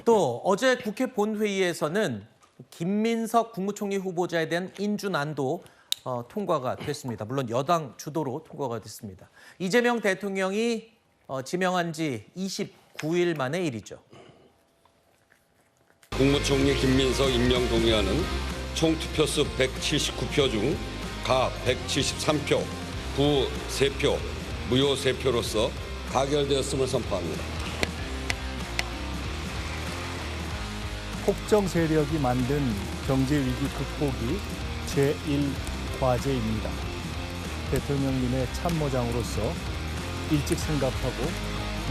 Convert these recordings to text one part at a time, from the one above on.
또 어제 국회 본회의에서는 김민석 국무총리 후보자에 대한 인준안도 통과가 됐습니다. 물론 여당 주도로 통과가 됐습니다. 이재명 대통령이 지명한 지 29일 만의 일이죠. 국무총리 김민석 임명 동의안은 총 투표수 179표 중 가 173표, 부 3표, 무효 3표로서 가결되었음을 선포합니다. 폭정 세력이 만든 경제 위기 극복이 제1과제입니다. 대통령님의 참모장으로서 일찍 생각하고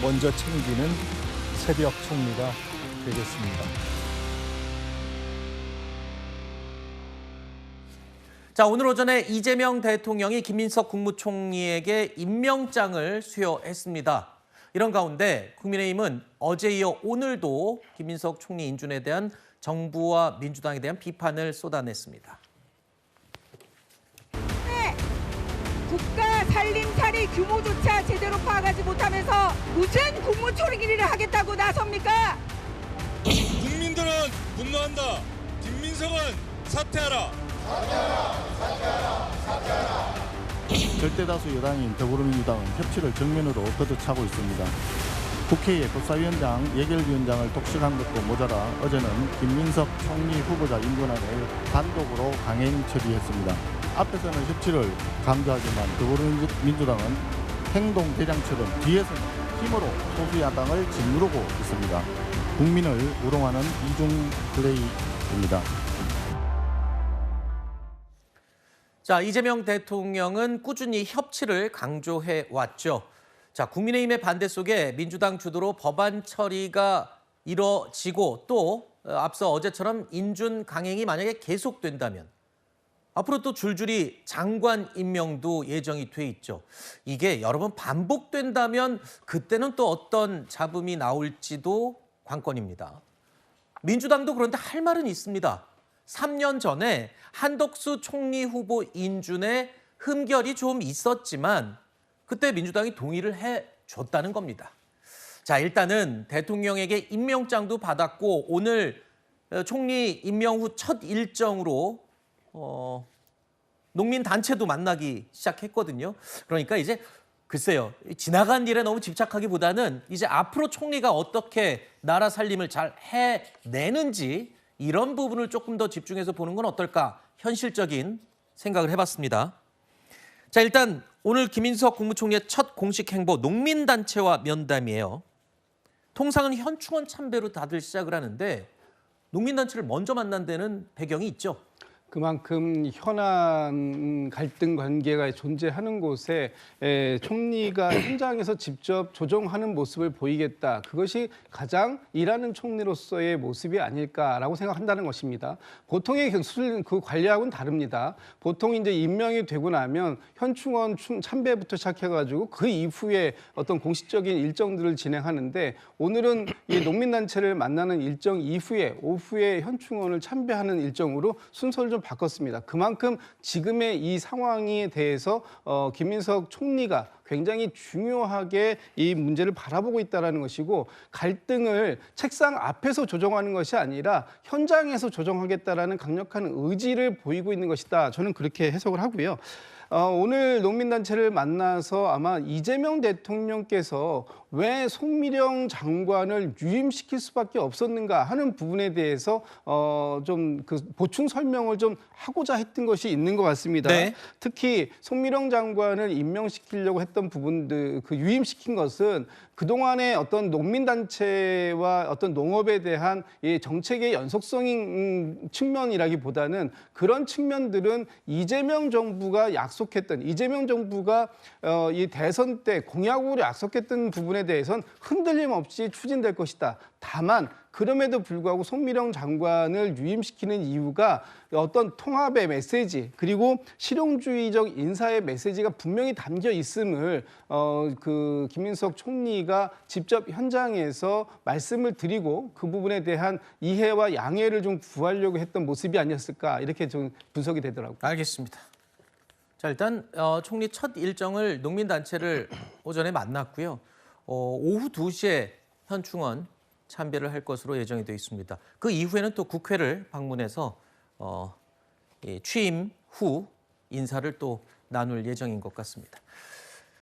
먼저 챙기는 새벽 총리가 되겠습니다. 자, 오늘 오전에 이재명 대통령이 김민석 국무총리에게 임명장을 수여했습니다. 이런 가운데 국민의힘은 어제 이어 오늘도 김민석 총리 인준에 대한 정부와 민주당에 대한 비판을 쏟아냈습니다. 네, 국가 살림살이 규모조차 제대로 파악하지 못하면서 무슨 국무총리를 하겠다고 나섭니까? 국민들은 분노한다. 김민석은 사퇴하라. 절대다수 여당인 더불어민주당은 협치를 정면으로 걷어차고 있습니다. 국회의 법사위원장, 예결위원장을 독식한 것도 모자라 어제는 김민석 총리 후보자 인준안을 단독으로 강행 처리했습니다. 앞에서는 협치를 강조하지만 더불어민주당은 행동대장처럼 뒤에서는 힘으로 소수 야당을 짓누르고 있습니다. 국민을 우롱하는 이중 플레이입니다. 자, 이재명 대통령은 꾸준히 협치를 강조해 왔죠. 자, 국민의힘의 반대 속에 민주당 주도로 법안 처리가 이뤄지고 또 앞서 어제처럼 인준 강행이 만약에 계속된다면 앞으로 또 줄줄이 장관 임명도 예정이 돼 있죠. 이게 여러 번 반복된다면 그때는 또 어떤 잡음이 나올지도 관건입니다. 민주당도 그런데 할 말은 있습니다. 3년 전에 한덕수 총리 후보 인준에 흠결이 좀 있었지만 그때 민주당이 동의를 해줬다는 겁니다. 자, 일단은 대통령에게 임명장도 받았고 오늘 총리 임명 후 첫 일정으로 농민단체도 만나기 시작했거든요. 그러니까 이제 글쎄요, 지나간 일에 너무 집착하기보다는 이제 앞으로 총리가 어떻게 나라 살림을 잘 해내는지 이런 부분을 조금 더 집중해서 보는 건 어떨까 현실적인 생각을 해봤습니다. 자, 일단 오늘 김민석 국무총리의 첫 공식 행보 농민단체와 면담이에요. 통상은 현충원 참배로 다들 시작을 하는데 농민단체를 먼저 만난 데는 배경이 있죠. 그만큼 현안 갈등 관계가 존재하는 곳에 총리가 현장에서 직접 조정하는 모습을 보이겠다. 그것이 가장 일하는 총리로서의 모습이 아닐까라고 생각한다는 것입니다. 보통의 그 관리하고는 다릅니다. 보통 이제 임명이 되고 나면 현충원 참배부터 시작해가지고 그 이후에 어떤 공식적인 일정들을 진행하는데 오늘은 이 농민단체를 만나는 일정 이후에 오후에 현충원을 참배하는 일정으로 순서를 좀 바꿨습니다. 그만큼 지금의 이 상황에 대해서 김민석 총리가 굉장히 중요하게 이 문제를 바라보고 있다는 것이고 갈등을 책상 앞에서 조정하는 것이 아니라 현장에서 조정하겠다라는 강력한 의지를 보이고 있는 것이다. 저는 그렇게 해석을 하고요. 오늘 농민단체를 만나서 아마 이재명 대통령께서 왜 송미령 장관을 유임시킬 수밖에 없었는가 하는 부분에 대해서 좀 그 보충 설명을 좀 하고자 했던 것이 있는 것 같습니다. 네. 특히 송미령 장관을 임명시키려고 했던 부분들, 그 유임시킨 것은 그동안의 어떤 농민단체와 어떤 농업에 대한 이 정책의 연속성인 측면이라기보다는 그런 측면들은 이재명 정부가 이재명 정부가 이 대선 때 공약으로 약속했던 부분에 대해서는 흔들림 없이 추진될 것이다. 다만 그럼에도 불구하고 송미령 장관을 유임시키는 이유가 어떤 통합의 메시지 그리고 실용주의적 인사의 메시지가 분명히 담겨 있음을 그 김민석 총리가 직접 현장에서 말씀을 드리고 그 부분에 대한 이해와 양해를 좀 구하려고 했던 모습이 아니었을까 이렇게 좀 분석이 되더라고요. 알겠습니다. 자, 일단 총리 첫 일정을 농민단체를 오전에 만났고요. 오후 2시에 현충원 참배를 할 것으로 예정이 되어 있습니다. 그 이후에는 또 국회를 방문해서 이 취임 후 인사를 또 나눌 예정인 것 같습니다.